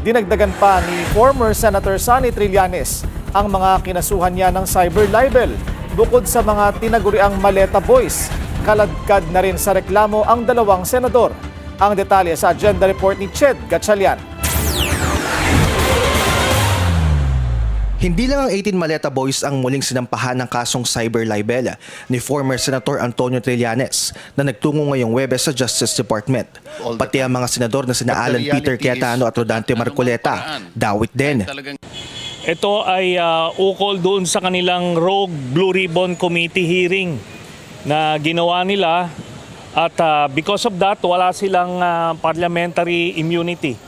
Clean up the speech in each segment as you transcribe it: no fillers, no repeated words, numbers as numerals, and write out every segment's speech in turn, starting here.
Dinagdagan pa ni former Senator Sonny Trillanes ang mga kinasuhan niya ng cyber libel. Bukod sa mga tinaguriang maleta boys, kaladkad na rin sa reklamo ang dalawang senador. Ang detalye sa agenda report ni Ched Gatchalian. Hindi lang ang 18 Maleta Boys ang muling sinampahan ng kasong cyber libel ni former Senator Antonio Trillanes na nagtungo ngayong Huwebes sa Justice Department. Pati ang mga senador na sina Alan Peter Cayetano at Rodante Marcoleta, dawit din. Ito ay ukol doon sa kanilang Rogue Blue Ribbon Committee hearing na ginawa nila at because of that, wala silang parliamentary immunity.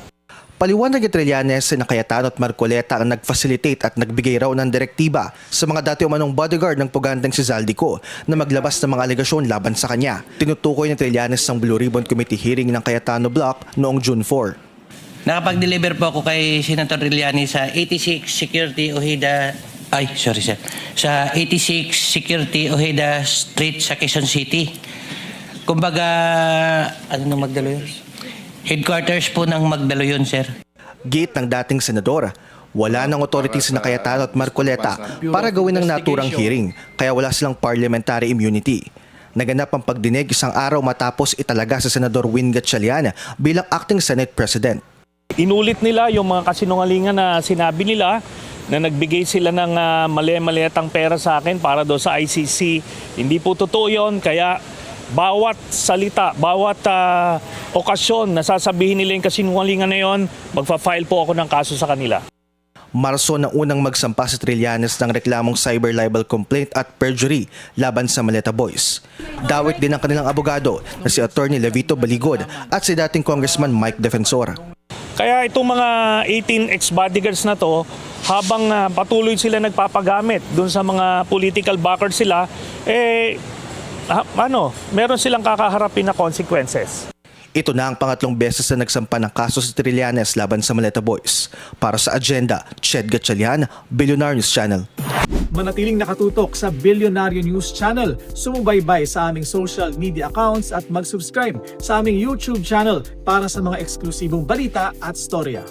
Paliwanag ni Trillanes na Cayetano at Marcoleta ang nag-facilitate at nagbigay raw ng direktiba sa mga dati umanong bodyguard ng pugandeng si Zaldico na maglabas ng mga alegasyon laban sa kanya. Tinutukoy ni Trillanes ang Blue Ribbon Committee hearing ng Cayetano Block noong June 4. Nakapag-deliver po ako kay Senator Trillanes sa 86 Security Ojeda, sa 86 Security Ojeda Street sa Quezon City. Kumbaga, ano nang Magdaloy? Headquarters po ng Magdaloy, sir. Gate ng dating senador, wala ng authorities na Cayetano at Marcoleta para gawin ang naturang hearing, kaya wala silang parliamentary immunity. Naganap ang pagdinig isang araw matapos italaga sa Senador Win Gatchalian bilang acting Senate President. Inulit nila yung mga kasinungalingan na sinabi nila na nagbigay sila ng mali-maliatang pera sa akin para do sa ICC. Hindi po totoo yun, kaya bawat salita, bawat okasyon na sasabihin nila yung kasinungalingan na yun, magfa-file po ako ng kaso sa kanila. Marso na unang magsampa si Trillanes ng reklamong cyber libel complaint at perjury laban sa Maleta Boys. Dawit din ang kanilang abogado na si Attorney Levito Baligod at si dating Congressman Mike Defensor. Kaya itong mga 18 ex-bodyguards na to, habang patuloy sila nagpapagamit dun sa mga political backers sila, meron silang kakaharapin na consequences. Ito na ang pangatlong beses na nagsampa ng kaso si Trillanes laban sa Maleta Boys. Para sa agenda, Ched Gatchalian, Billionaire News Channel. Manatiling nakatutok sa Billionaire News Channel. Sumubaybay sa aming social media accounts at mag-subscribe sa aming YouTube channel para sa mga eksklusibong balita at storya.